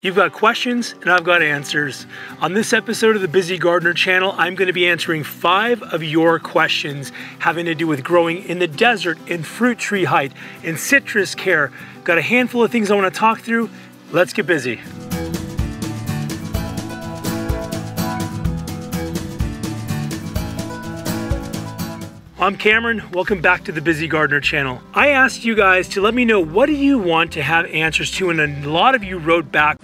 You've got questions and I've got answers. On this episode of the Busy Gardener channel, I'm going to be answering 5 of your questions having to do with growing in the desert, in fruit tree height, in citrus care. Got a handful of things I want to talk through. Let's get busy. I'm Cameron, welcome back to the Busy Gardener channel. I asked you guys to let me know what do you want to have answers to, and a lot of you wrote back.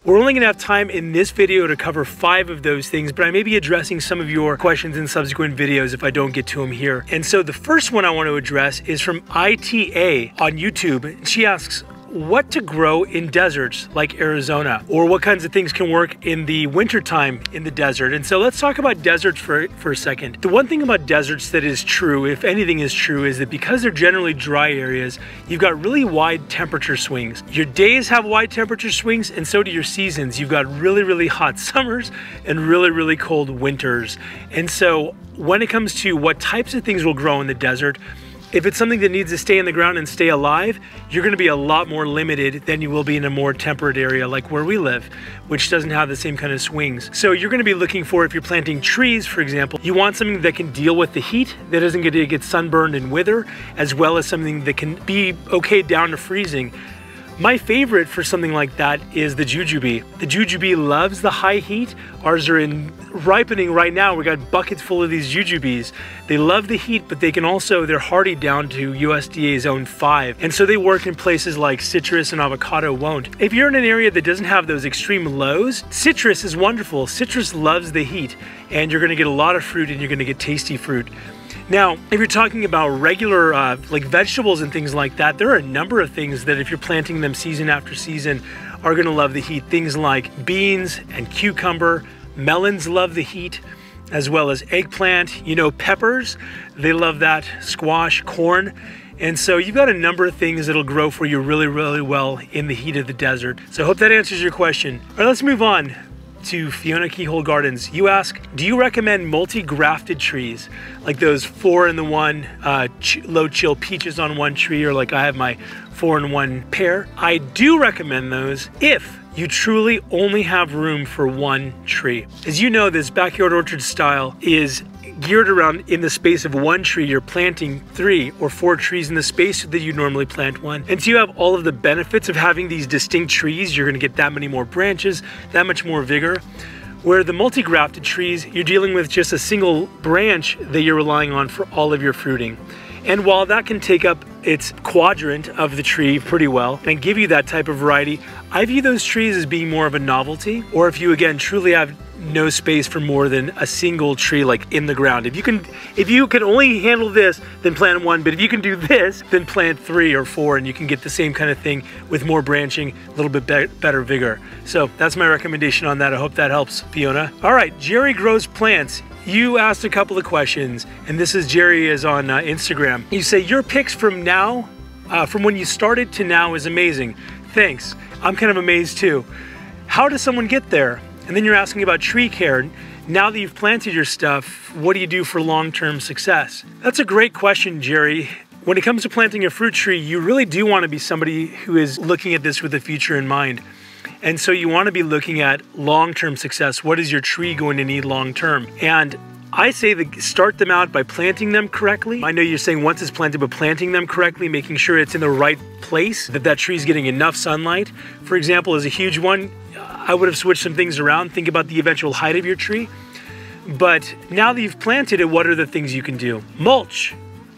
We're only gonna have time in this video to cover 5 of those things, but I may be addressing some of your questions in subsequent videos if I don't get to them here. And so the first one I want to address is from ITA on YouTube. She asks, what to grow in deserts like Arizona, or what kinds of things can work in the wintertime in the desert. And so let's talk about deserts for a second. The one thing about deserts that is true, if anything is true, is that because they're generally dry areas, you've got really wide temperature swings. Your days have wide temperature swings, and so do your seasons. You've got really hot summers and really cold winters. And so when it comes to what types of things will grow in the desert, if it's something that needs to stay in the ground and stay alive, you're gonna be a lot more limited than you will be in a more temperate area like where we live, which doesn't have the same kind of swings. So you're gonna be looking for, if you're planting trees, for example, you want something that can deal with the heat, that isn't gonna get sunburned and wither, as well as something that can be okay down to freezing. My favorite for something like that is the jujube. The jujube loves the high heat. Ours are in ripening right now. We got buckets full of these jujubes. They love the heat, but they can also, they're hardy down to USDA zone 5. And so they work in places like citrus and avocado won't. If you're in an area that doesn't have those extreme lows, citrus is wonderful. Citrus loves the heat, and you're gonna get a lot of fruit and you're gonna get tasty fruit. Now, if you're talking about regular like vegetables and things like that, there are a number of things that if you're planting them season after season are gonna love the heat. Things like beans and cucumber, melons love the heat, as well as eggplant, peppers, they love that, squash, corn. And so you've got a number of things that'll grow for you really well in the heat of the desert. So I hope that answers your question. All right, let's move on to Fiona Keyhole Gardens. You ask, do you recommend multi-grafted trees, like those 4-in-1 low chill peaches on one tree, or like I have my 4-in-1 pear? I do recommend those if you truly only have room for one tree. As you know, this backyard orchard style is geared around, in the space of one tree, you're planting 3 or 4 trees in the space that you normally plant one. And so you have all of the benefits of having these distinct trees. You're gonna get that many more branches, that much more vigor. Where the multi-grafted trees, you're dealing with just a single branch that you're relying on for all of your fruiting. And while that can take up its quadrant of the tree pretty well and give you that type of variety, I view those trees as being more of a novelty. Or if you, again, truly have no space for more than a single tree like in the ground. If you can only handle this, then plant 1, but if you can do this, then plant 3 or 4, and you can get the same kind of thing with more branching, a little bit better vigor. So that's my recommendation on that. I hope that helps, Fiona. All right, Jerry Grows Plants. You asked a couple of questions, and this is Jerry is on Instagram. You say, your picks from now, from when you started to now is amazing. Thanks. I'm kind of amazed too. How does someone get there? And then you're asking about tree care. Now that you've planted your stuff, what do you do for long-term success? That's a great question, Jerry. When it comes to planting a fruit tree, you really do want to be somebody who is looking at this with the future in mind. And so you want to be looking at long-term success. What is your tree going to need long-term? And I say start them out by planting them correctly. I know you're saying once it's planted, but planting them correctly, making sure it's in the right place, that tree's getting enough sunlight, for example, is a huge one. I would have switched some things around. Think about the eventual height of your tree. But now that you've planted it, what are the things you can do? Mulch.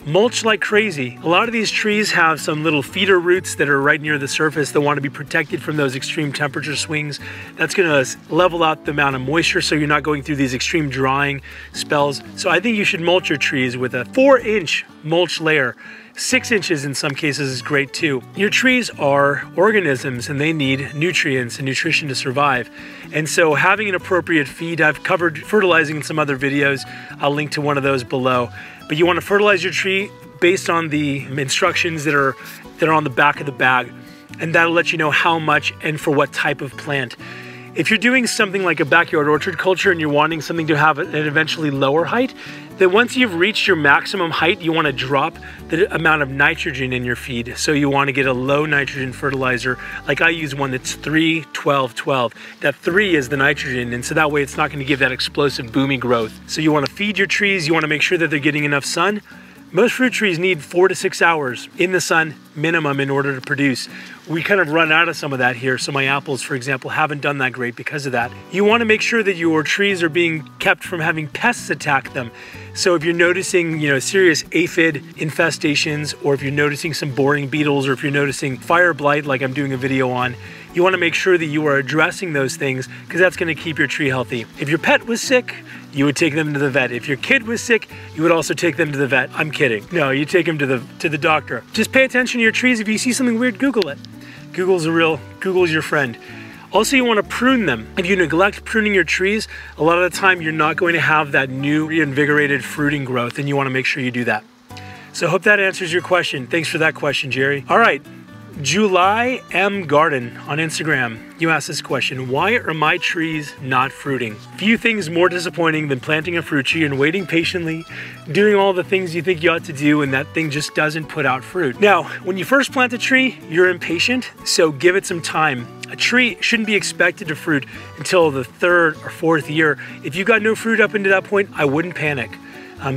Mulch like crazy. A lot of these trees have some little feeder roots that are right near the surface that want to be protected from those extreme temperature swings. That's going to level out the amount of moisture so you're not going through these extreme drying spells. So I think you should mulch your trees with a 4-inch mulch layer. 6 inches in some cases is great too. Your trees are organisms and they need nutrients and nutrition to survive. And so having an appropriate feed, I've covered fertilizing in some other videos. I'll link to one of those below. But you want to fertilize your tree based on the instructions that are on the back of the bag. And that'll let you know how much and for what type of plant. If you're doing something like a backyard orchard culture and you're wanting something to have an eventually lower height, that once you've reached your maximum height, you want to drop the amount of nitrogen in your feed. So you want to get a low nitrogen fertilizer. Like I use one that's 3-12-12. That 3 is the nitrogen, and so that way it's not going to give that explosive boomy growth. So you want to feed your trees, you want to make sure that they're getting enough sun. Most fruit trees need 4 to 6 hours in the sun minimum in order to produce. We kind of run out of some of that here. So my apples, for example, haven't done that great because of that. You want to make sure that your trees are being kept from having pests attack them. So if you're noticing, serious aphid infestations, or if you're noticing some boring beetles, or if you're noticing fire blight like I'm doing a video on, you want to make sure that you are addressing those things, because that's going to keep your tree healthy. If your pet was sick, you would take them to the vet. If your kid was sick, you would also take them to the vet. I'm kidding. No, you take them to the doctor. Just pay attention to your trees. If you see something weird, Google it. Google's your friend. Also, you want to prune them. If you neglect pruning your trees, a lot of the time you're not going to have that new reinvigorated fruiting growth, and you want to make sure you do that. So I hope that answers your question. Thanks for that question, Jerry. All right. July M. Garden on Instagram. You asked this question: why are my trees not fruiting? Few things more disappointing than planting a fruit tree and waiting patiently, doing all the things you think you ought to do, and that thing just doesn't put out fruit. Now, when you first plant a tree, you're impatient, so give it some time. A tree shouldn't be expected to fruit until the 3rd or 4th year. If you got no fruit up into that point, I wouldn't panic.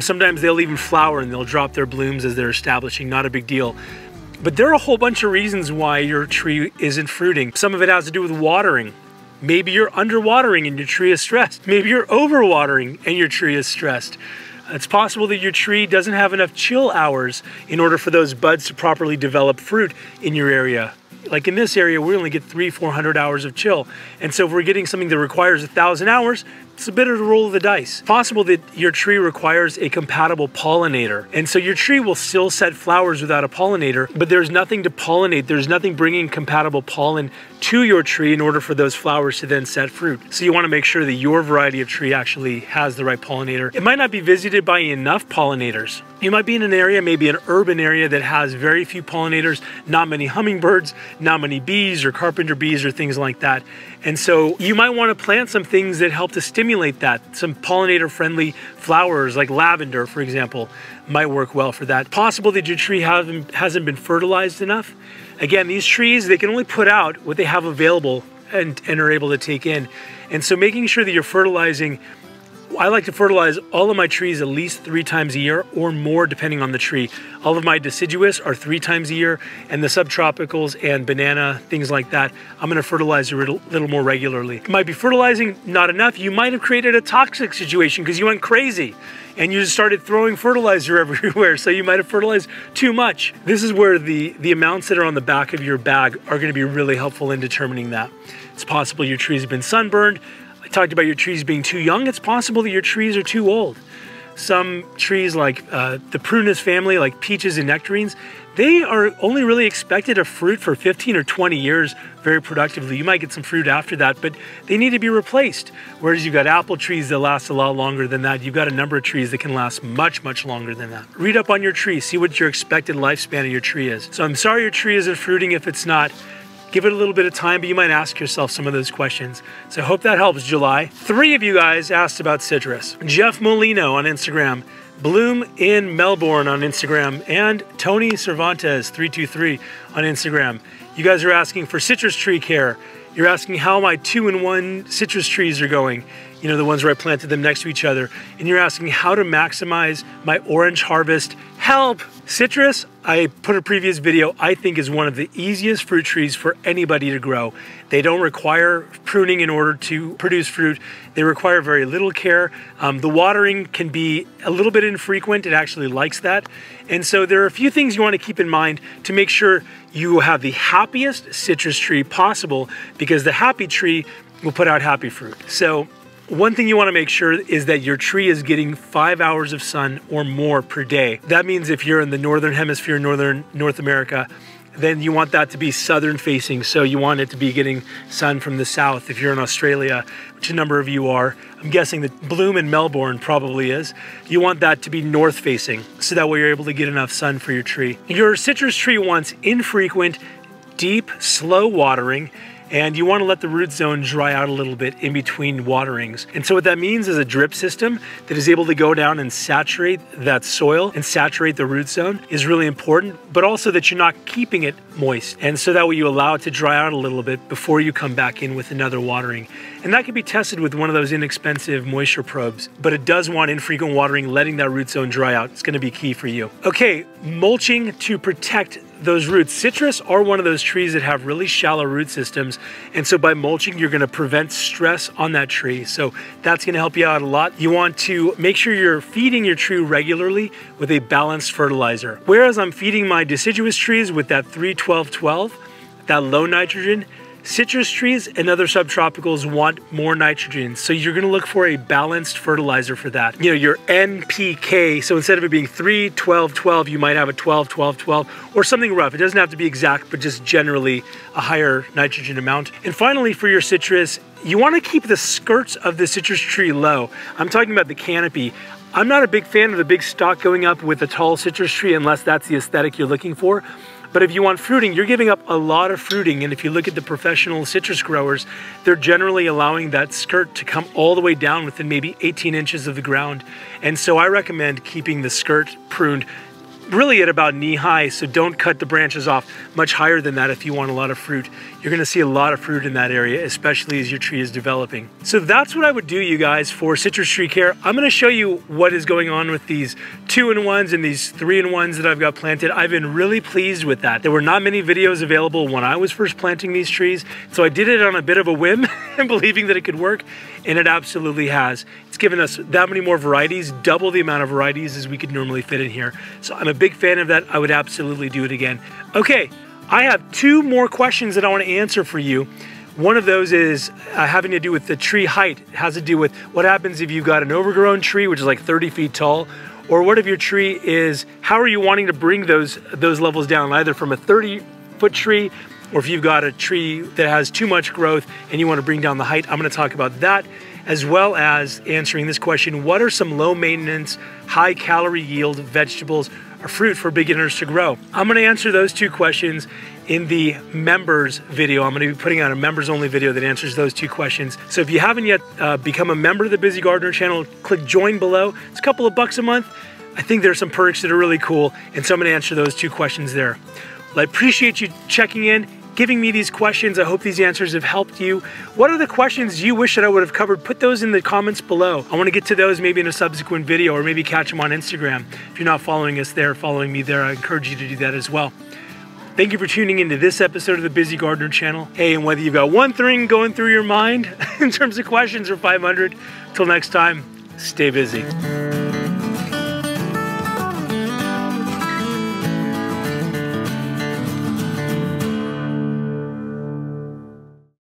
Sometimes they'll even flower and they'll drop their blooms as they're establishing, not a big deal. But there are a whole bunch of reasons why your tree isn't fruiting. Some of it has to do with watering. Maybe you're underwatering and your tree is stressed. Maybe you're overwatering and your tree is stressed. It's possible that your tree doesn't have enough chill hours in order for those buds to properly develop fruit in your area. Like in this area, we only get 300-400 hours of chill. And so if we're getting something that requires 1,000 hours, it's a bit of a roll of the dice. It's possible that your tree requires a compatible pollinator. And so your tree will still set flowers without a pollinator, but there's nothing to pollinate. There's nothing bringing compatible pollen to your tree in order for those flowers to then set fruit. So you want to make sure that your variety of tree actually has the right pollinator. It might not be visited by enough pollinators. You might be in an area, maybe an urban area, that has very few pollinators, not many hummingbirds, not many bees or carpenter bees or things like that. And so you might want to plant some things that help to stimulate that. Some pollinator-friendly flowers like lavender, for example, might work well for that. Possible that your tree hasn't been fertilized enough. Again, these trees, they can only put out what they have available and are able to take in. And so making sure that you're fertilizing, I like to fertilize all of my trees at least 3 times a year or more depending on the tree. All of my deciduous are 3 times a year, and the subtropicals and banana, things like that, I'm going to fertilize a little more regularly. You might be fertilizing not enough. You might have created a toxic situation because you went crazy and you just started throwing fertilizer everywhere, so you might have fertilized too much. This is where the amounts that are on the back of your bag are going to be really helpful in determining that. It's possible your trees have been sunburned. I talked about your trees being too young. It's possible that your trees are too old. Some trees like the Prunus family, like peaches and nectarines, they are only really expected to fruit for 15 or 20 years very productively. You might get some fruit after that, but they need to be replaced. Whereas you've got apple trees that last a lot longer than that. You've got a number of trees that can last much, much longer than that. Read up on your tree, see what your expected lifespan of your tree is. So I'm sorry your tree isn't fruiting if it's not. Give it a little bit of time, but you might ask yourself some of those questions. So I hope that helps, July. 3 of you guys asked about citrus. Jeff Molino on Instagram, Bloom in Melbourne on Instagram, and Tony Cervantes 323 on Instagram. You guys are asking for citrus tree care. You're asking how my 2-in-1 citrus trees are going. You know, the ones where I planted them next to each other. And you're asking how to maximize my orange harvest. Help! Citrus, I put a previous video, I think is one of the easiest fruit trees for anybody to grow. They don't require pruning in order to produce fruit. They require very little care. The watering can be a little bit infrequent. It actually likes that. And so there are a few things you want to keep in mind to make sure you have the happiest citrus tree possible, because the happy tree will put out happy fruit. So one thing you want to make sure is that your tree is getting 5 hours of sun or more per day. That means if you're in the northern hemisphere, northern North America, then you want that to be southern facing. So you want it to be getting sun from the south. If you're in Australia, which a number of you are, I'm guessing that Bloom in Melbourne probably is, you want that to be north facing. So that way you're able to get enough sun for your tree. Your citrus tree wants infrequent, deep, slow watering. and you want to let the root zone dry out a little bit in between waterings. And so what that means is a drip system that is able to go down and saturate that soil and saturate the root zone is really important, but also that you're not keeping it moist. And so that way you allow it to dry out a little bit before you come back in with another watering. And that can be tested with one of those inexpensive moisture probes, but it does want infrequent watering, letting that root zone dry out. It's going to be key for you. Okay, mulching to protect those roots. Citrus are one of those trees that have really shallow root systems, and so by mulching you're going to prevent stress on that tree, so that's going to help you out a lot. You want to make sure you're feeding your tree regularly with a balanced fertilizer. Whereas I'm feeding my deciduous trees with that 3-12-12, that low nitrogen, citrus trees and other subtropicals want more nitrogen, so you're going to look for a balanced fertilizer for that. You know, your NPK, so instead of it being 3-12-12, you might have a 12-12-12 or something rough. It doesn't have to be exact, but just generally a higher nitrogen amount. And finally, for your citrus, you want to keep the skirts of the citrus tree low. I'm talking about the canopy. I'm not a big fan of the big stalk going up with a tall citrus tree unless that's the aesthetic you're looking for. But if you want fruiting, you're giving up a lot of fruiting. And if you look at the professional citrus growers, they're generally allowing that skirt to come all the way down within maybe 18 inches of the ground. And so I recommend keeping the skirt pruned really at about knee high, so don't cut the branches off much higher than that if you want a lot of fruit. You're going to see a lot of fruit in that area, especially as your tree is developing. So that's what I would do, you guys, for citrus tree care. I'm going to show you what is going on with these 2-in-1s and these 3-in-1s that I've got planted. I've been really pleased with that. There were not many videos available when I was first planting these trees, so I did it on a bit of a whim and believing that it could work, and it absolutely has. It's given us that many more varieties, double the amount of varieties as we could normally fit in here. So I'm a big fan of that. I would absolutely do it again. Okay, I have 2 more questions that I want to answer for you. One of those is having to do with the tree height. It has to do with what happens if you've got an overgrown tree, which is like 30 feet tall, or what if your tree is, how are you wanting to bring those levels down, either from a 30-foot tree, or if you've got a tree that has too much growth and you want to bring down the height. I'm going to talk about that, as well as answering this question: what are some low maintenance, high calorie yield vegetables or fruit for beginners to grow? I'm going to answer those 2 questions in the members video. I'm going to be putting out a members only video that answers those 2 questions. So if you haven't yet become a member of the Busy Gardener channel, click join below. It's a couple of bucks a month. I think there's some perks that are really cool, and so I'm going to answer those 2 questions there. Well, I appreciate you checking in, giving me these questions. I hope these answers have helped you. What are the questions you wish that I would have covered? Put those in the comments below. I want to get to those maybe in a subsequent video, or maybe catch them on Instagram. If you're not following us there, following me there, I encourage you to do that as well. Thank you for tuning into this episode of the Busy Gardener channel. Hey, and whether you've got 1 thing going through your mind in terms of questions or 500, till next time, stay busy.